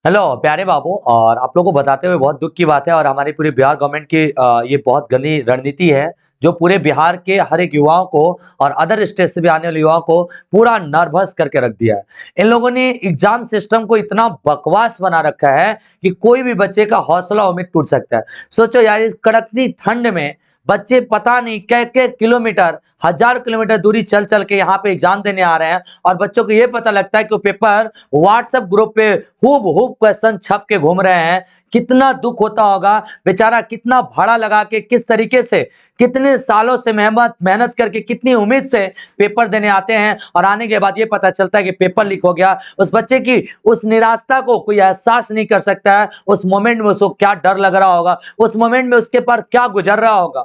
Hello प्यारे बाबू, और आप लोगों को बताते हुए बहुत दुख की बात है। और हमारी पूरी बिहार गवर्नमेंट की ये बहुत गंदी रणनीति है जो पूरे बिहार के हर एक युवाओं को और अदर स्टेट से भी आने वाले युवाओं को पूरा नर्वस करके रख दिया है। इन लोगों ने एग्जाम सिस्टम को इतना बकवास बना रखा है कि कोई भी बच्चे का हौसला उम्मीद टूट सकता है। सोचो यार, इस कड़कती ठंड में बच्चे पता नहीं कै किलोमीटर, हजार किलोमीटर दूरी चल चल के यहाँ पे एग्जाम देने आ रहे हैं, और बच्चों को ये पता लगता है कि वो पेपर व्हाट्सएप ग्रुप पे खूब खूब क्वेश्चन छप के घूम रहे हैं। कितना दुख होता होगा, बेचारा कितना भाड़ा लगा के, किस तरीके से, कितने सालों से मेहनत मेहनत करके, कितनी उम्मीद से पेपर देने आते हैं, और आने के बाद ये पता चलता है कि पेपर लीक हो गया। उस बच्चे की उस निराशा को कोई एहसास नहीं कर सकता है। उस मोमेंट में उसको क्या डर लग रहा होगा, उस मोमेंट में उसके पर क्या गुजर रहा होगा।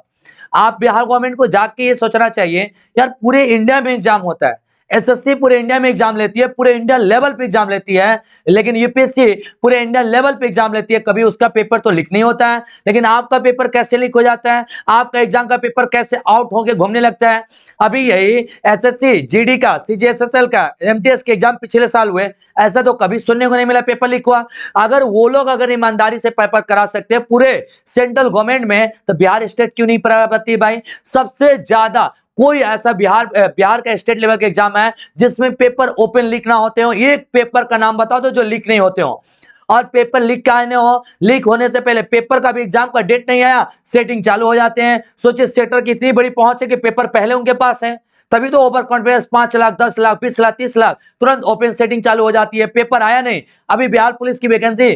आप बिहार गवर्नमेंट को जाके ये सोचना चाहिए, यार पूरे इंडिया में एग्जाम होता है, एसएससी पूरे इंडिया में एग्जाम लेती है, पूरे इंडिया लेवल पे एग्जाम लेती है, लेकिन यूपीएससी पूरे इंडिया लेवल पे एग्जाम लेती है। कभी उसका पेपर तो लीक नहीं होता है, लेकिन आपका पेपर कैसे लीक हो जाता है, आपका एग्जाम का पेपर कैसे आउट होके घूमने लगता है। अभी यही एसएससी जीडी का, सीजीएसएसएल का, एमटीएस के एग्जाम पिछले साल हुए, ऐसा तो कभी सुनने को नहीं मिला पेपर लीक हुआ। अगर वो लोग अगर ईमानदारी से पेपर करा सकते हैं पूरे सेंट्रल गवर्नमेंट में, तो बिहार स्टेट क्यों नहीं कराती भाई। सबसे ज्यादा कोई ऐसा बिहार का स्टेट लेवल का एग्जाम है जिसमें पेपर ओपन लीक ना होते हो? एक पेपर का नाम बताओ तो जो लीक नहीं होते हो। और पेपर लीक का हो, लीक होने से पहले पेपर का भी एग्जाम का डेट नहीं आया, सेटिंग चालू हो जाते हैं। सोचिए सेटर की इतनी बड़ी पहुंच है कि पेपर पहले उनके पास है, तभी तो ओवर कॉन्फिडेंस 5 लाख, 10 लाख, 20 लाख, 30 लाख तुरंत ओपन सेटिंग चालू हो जाती है। पेपर आया नहीं, अभी बिहार पुलिस की वैकेंसी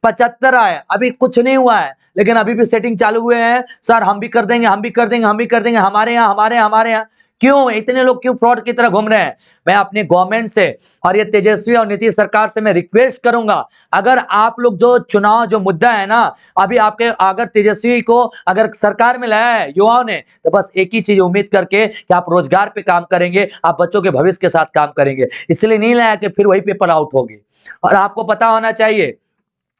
75 आए, अभी कुछ नहीं हुआ है, लेकिन अभी भी सेटिंग चालू हुए हैं। सर हम भी कर देंगे, हम भी कर देंगे, हम भी कर देंगे, हमारे यहाँ, हमारे यहाँ, हमारे यहाँ। क्यों इतने लोग क्यों फ्रॉड की तरह घूम रहे हैं? मैं अपने गवर्नमेंट से और ये तेजस्वी और नीतीश सरकार से मैं रिक्वेस्ट करूंगा, अगर आप लोग जो चुनाव जो मुद्दा है ना, अभी आपके अगर तेजस्वी को अगर सरकार में लाया है युवाओं ने, तो बस एक ही चीज उम्मीद करके कि आप रोजगार पे काम करेंगे, आप बच्चों के भविष्य के साथ काम करेंगे, इसलिए नहीं लाया कि फिर वही पेपर आउट होगी। और आपको पता होना चाहिए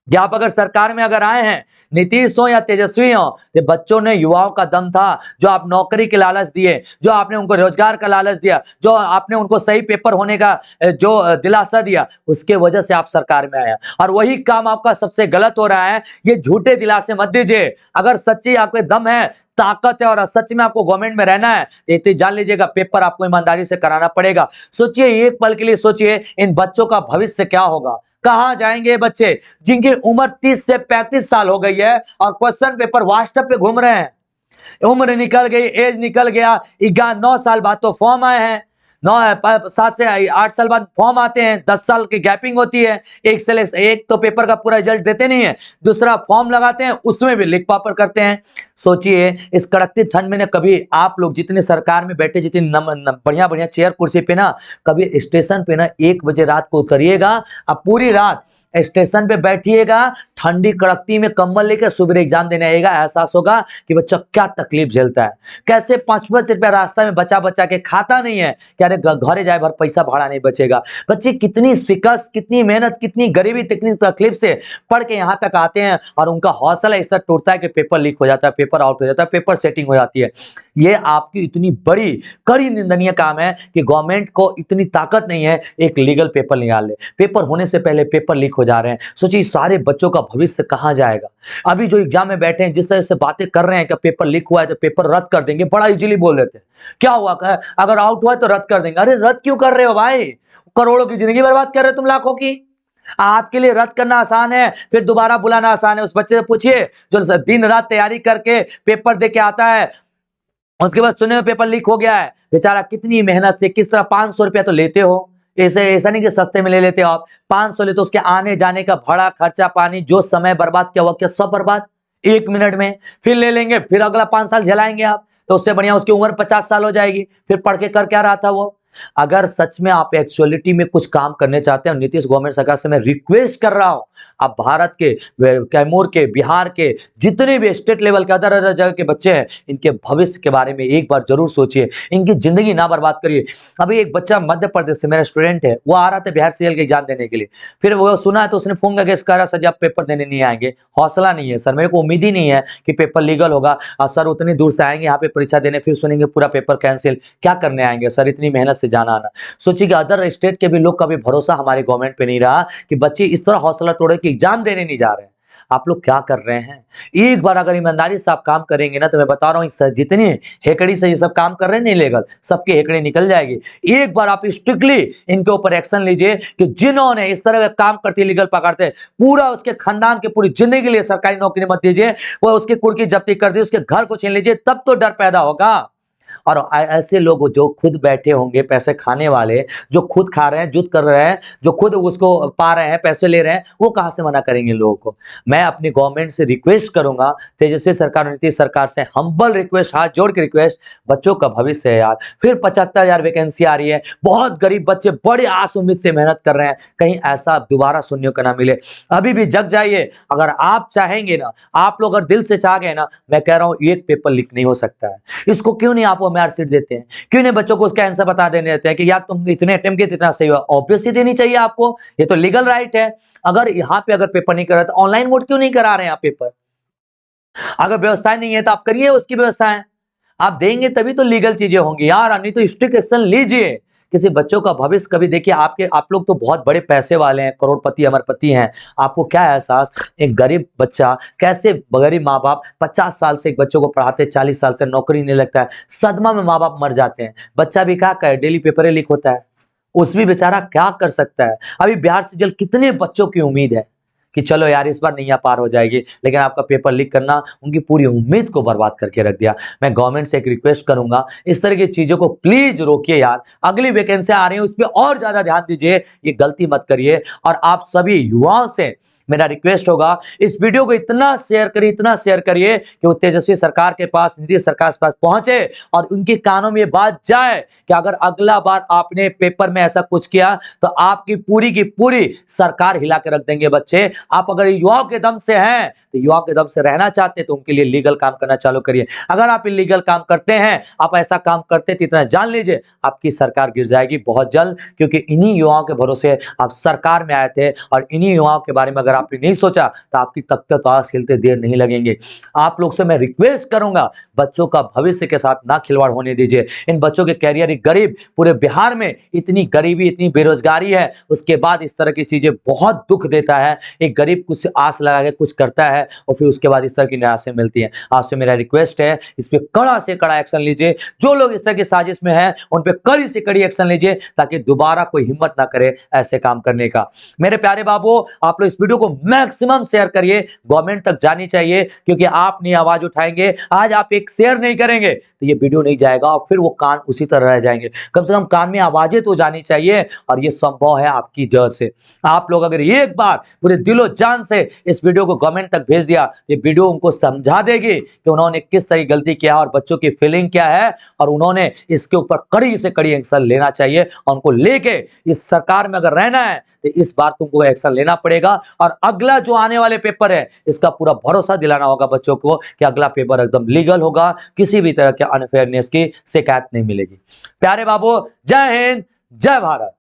कि आप अगर सरकार में अगर आए हैं, नीतीश हो या तेजस्वी हो, ये बच्चों ने, युवाओं का दम था, जो आप नौकरी के लालच दिए, जो आपने उनको रोजगार का लालच दिया, जो आपने उनको सही पेपर होने का जो दिलासा दिया, उसके वजह से आप सरकार में आए। और वही काम आपका सबसे गलत हो रहा है। ये झूठे दिलासे मत दीजिए। अगर सच्ची आपके दम है, ताकत है, और सच में आपको गवर्नमेंट में रहना है, तो जान लीजिएगा पेपर आपको ईमानदारी से कराना पड़ेगा। सोचिए, एक पल के लिए सोचिए, इन बच्चों का भविष्य क्या होगा, कहां जाएंगे ये बच्चे जिनकी उम्र 30 से 35 साल हो गई है और क्वेश्चन पेपर व्हाट्सएप पे घूम रहे हैं। उम्र निकल गई, एज निकल गया, 9 साल बाद तो फॉर्म आए हैं, 7 से 8 साल बाद फॉर्म आते हैं, 10 साल की गैपिंग होती है। एक तो पेपर का पूरा रिजल्ट देते नहीं है, दूसरा फॉर्म लगाते हैं, उसमें भी लीक पेपर करते हैं। सोचिए, इस कड़कती ठंड में ना, कभी आप लोग जितने सरकार में बैठे, जितनी बढ़िया बढ़िया चेयर कुर्सी पे ना, कभी स्टेशन पे ना 1 बजे रात को उतरिएगा, अब पूरी रात स्टेशन पे बैठिएगा, ठंडी कड़कती में कंबल लेकर सुबह एग्जाम देने आएगा, एहसास होगा कि बच्चा क्या तकलीफ झेलता है, कैसे 5-5 रुपया रास्ता में बचा बचा के खाता नहीं है कि अरे घरे जाए भर पैसा भाड़ा नहीं बचेगा। बच्चे कितनी शिकस्त, कितनी मेहनत, कितनी गरीबी, कितनी तकलीफ से पढ़ के यहाँ तक आते हैं, और उनका हौसला इस तरह टूटता है कि पेपर लीक हो जाता है, पेपर आउट हो जाता है, पेपर सेटिंग हो जाती है। ये आपकी इतनी बड़ी कड़ी निंदनीय काम है कि गवर्नमेंट को इतनी ताकत नहीं है एक लीगल पेपर निकाल ले। पेपर होने से पहले पेपर लीक हो जा रहे हैं। सोचिए सारे बच्चों का भविष्य कहां जाएगा। अभी जो एग्जाम में बैठे हैं, जिस तरह से बातें कर रहे हैं कि पेपर लीक हुआ है तो पेपर रद्द कर देंगे, बड़ा इजीली बोल देते हैं, क्या हुआ, अगर आउट हुआ है तो रद्द कर देंगे। अरे रद्द क्यों कर रहे हो भाई? करोड़ों की जिंदगी बर्बाद कर रहे हो तुम, लाखों की। आपके लिए रद्द करना आसान है, फिर दोबारा बुलाना आसान है। उस बच्चे से पूछिए जो दिन रात तैयारी करके पेपर दे के आता है, उसके बाद सुने में पेपर लीक हो गया है, बेचारा कितनी मेहनत से, किस तरह 500 रुपया तो लेते हो, ऐसे ऐसा नहीं कि सस्ते में ले लेते हो आप, 500 लेते, उसके आने जाने का भाड़ा, खर्चा पानी, जो समय बर्बाद किया हुआ, क्या सब बर्बाद 1 मिनट में। फिर ले लेंगे, फिर अगला 5 साल झेलाएंगे आप, तो उससे बढ़िया उसकी उम्र 50 साल हो जाएगी, फिर पढ़ के कर क्या रहा था वो। अगर सच में आप एक्चुअलिटी में कुछ काम करने चाहते हैं, नीतीश गवर्नमेंट सरकार से मैं रिक्वेस्ट कर रहा हूं, आप भारत के, कैमूर के, बिहार के, जितने भी स्टेट लेवल के अदर अदर जगह के बच्चे हैं, इनके भविष्य के बारे में एक बार जरूर सोचिए, इनकी जिंदगी ना बर्बाद करिए। अभी एक बच्चा मध्य प्रदेश से, मेरा स्टूडेंट है, वो आ रहा था बिहार सीएल के एग्जाम देने के लिए, फिर वो सुना तो उसने फोन करके कह रहा सर जी आप पेपर देने नहीं आएंगे, हौसला नहीं है सर, मेरे को उम्मीद ही नहीं है कि पेपर लीगल होगा, और सर उतनी दूर से आएंगे यहाँ पे परीक्षा देने, फिर सुनेंगे पूरा पेपर कैंसिल, क्या करने आएंगे सर, इतनी मेहनत से जाना आना। सोचिए कि अदर स्टेट के भी लोग का भी भरोसा हमारे गवर्नमेंट पे नहीं रहा कि बच्चे इस तरह हौसला तोड़े की एग्जाम देने नहीं जा रहे हैं। आप लोग क्या कर रहे हैं? एक बार अगर ईमानदारी से आप काम करेंगे ना, तो मैं बता रहा हूँ, जितनी हेकड़ी से ये सब काम कर रहे हैं ना इलीगल, सबकी हेकड़ी निकल जाएगी। एक बार आप स्ट्रिक्टली इनके ऊपर एक्शन लीजिए कि जिन्होंने इस तरह का काम करते इलीगल पकड़ते, पूरा उसके खानदान के पूरी जिंदगी के लिए सरकारी नौकरी मत दीजिए, वो उसकी कुर्की जब्ती कर दी, उसके घर को छीन लीजिए, तब तो डर पैदा होगा। और ऐसे लोग जो खुद बैठे होंगे पैसे खाने वाले, जो खुद खा रहे हैं, जुद कर रहे हैं, जो खुद उसको पा रहे हैं, पैसे ले रहे हैं, वो कहां से मना करेंगे लोगों को? मैं अपनी गवर्नमेंट से रिक्वेस्ट करूंगा, तेजस्वी सरकार और नीतीश सरकार से हम्बल रिक्वेस्ट, हाथ जोड़ के रिक्वेस्ट, बच्चों का भविष्य है यार। फिर 75,000 वैकेंसी आ रही है, बहुत गरीब बच्चे बड़े आस उम्मीद से मेहनत कर रहे हैं, कहीं ऐसा दोबारा सुनने को ना मिले। अभी भी जग जाइए, अगर आप चाहेंगे ना, आप लोग अगर दिल से चाह गए ना, मैं कह रहा हूं एक पेपर लीक नहीं हो सकता है। इसको क्यों नहीं आप वो मार्कशीट देते हैं? क्यों नहीं बच्चों को उसका आंसर बता देने देते हैं कि यार तुम इतने अटेम्प्ट किए, इतना सही हुआ? ऑब्वियसली देनी चाहिए आपको, ये तो लीगल राइट है। अगर यहाँ पे अगर पेपर नहीं कर रहे तो ऑनलाइन मोड क्यों नहीं करा रहे हैं आप पेपर? अगर व्यवस्थाएं नहीं है तो आप करिए उसकी व्यवस्थाएं, आप देंगे तभी तो लीगल चीजें होंगी यार, नहीं तो स्ट्रिक्ट एक्शन लीजिए। किसी बच्चों का भविष्य कभी देखिए, आप लोग तो बहुत बड़े पैसे वाले हैं, करोड़पति अमरपति हैं, आपको क्या एहसास, एक गरीब बच्चा कैसे, गरीब माँ बाप 50 साल से एक बच्चों को पढ़ाते, 40 साल से नौकरी नहीं लगता है, सदमा में माँ बाप मर जाते हैं, बच्चा भी क्या करे, डेली पेपर लीक होता है, उस भी बेचारा क्या कर सकता है? अभी बिहार से जल कितने बच्चों की उम्मीद है कि चलो यार इस बार नैया पार हो जाएगी, लेकिन आपका पेपर लीक करना उनकी पूरी उम्मीद को बर्बाद करके रख दिया। मैं गवर्नमेंट से एक रिक्वेस्ट करूंगा, इस तरह की चीजों को प्लीज रोकिए यार। अगली वैकेंसी आ रही है उस पर और ज्यादा ध्यान दीजिए, ये गलती मत करिए। और आप सभी युवाओं से मेरा रिक्वेस्ट होगा, इस वीडियो को इतना शेयर करिए, इतना शेयर करिए कि वो तेजस्वी सरकार के पास, नीतीश सरकार के पास पहुंचे और उनके कानों में ये बात जाए कि अगर अगला बार आपने पेपर में ऐसा कुछ किया तो आपकी पूरी की पूरी सरकार हिला के रख देंगे बच्चे। आप अगर युवाओं के दम से हैं, तो युवाओं के दम से रहना चाहते हैं तो उनके लिए लीगल काम करना चालू करिए। अगर आप इलीगल काम करते हैं, आप ऐसा काम करते तो इतना जान लीजिए आपकी सरकार गिर जाएगी बहुत जल्द, क्योंकि इन्हीं युवाओं के भरोसे आप सरकार में आए थे और इन्हीं युवाओं के बारे में अगर आपने नहीं सोचा तो आपकी तख्ते ताश खेलते देर नहीं लगेंगे। आप लोग से मैं रिक्वेस्ट करूंगा, बच्चों का भविष्य के साथ ना खिलवाड़ होने दीजिए। इन बच्चों के कैरियर, गरीब पूरे बिहार में इतनी गरीबी, इतनी बेरोजगारी है, उसके बाद इस तरह की चीजें बहुत दुख देता है। एक गरीब कुछ आस लगा के कुछ करता है और फिर उसके बाद इस तरह की निराशा मिलती है। आपसे मेरा रिक्वेस्ट है, इस पे कड़ा से कड़ा एक्शन लीजिए। जो लोग इस तरह की साजिश में हैं उन पे कड़ी से कड़ी एक्शन लीजिए, ताकि दोबारा कोई हिम्मत ना करे ऐसे काम करने का। मेरे प्यारे बाबू, आप लोग इस वीडियो को मैक्सिमम शेयर करिए, गवर्नमेंट तक जानी चाहिए, क्योंकि आप नहीं आवाज उठाएंगे, आज आप एक शेयर नहीं करेंगे तो ये वीडियो नहीं जाएगा और फिर वो कान उसी तरह रह जाएंगे। कम से कम कान में आवाजें तो जानी चाहिए, और ये संभव है आपकी जड़ से। आप लोग अगर एक बार पूरे दिलो जान से इस वीडियो को गवर्नमेंट तक भेज दिया, ये वीडियो उनको समझा देगी कि उन्होंने किस तरह की गलती किया और बच्चों की फीलिंग क्या है, और उन्होंने इसके ऊपर कड़ी से कड़ी एक्शन लेना चाहिए। और उनको लेके इस सरकार में अगर रहना है तो इस बार तुमको एक्शन लेना पड़ेगा, और अगला जो आने वाले पेपर है इसका पूरा भरोसा दिलाना होगा बच्चों को कि अगला पेपर एकदम लीगल होगा, किसी भी तरह के अनफेयरनेस की शिकायत नहीं मिलेगी। प्यारे बाबू, जय हिंद, जय भारत।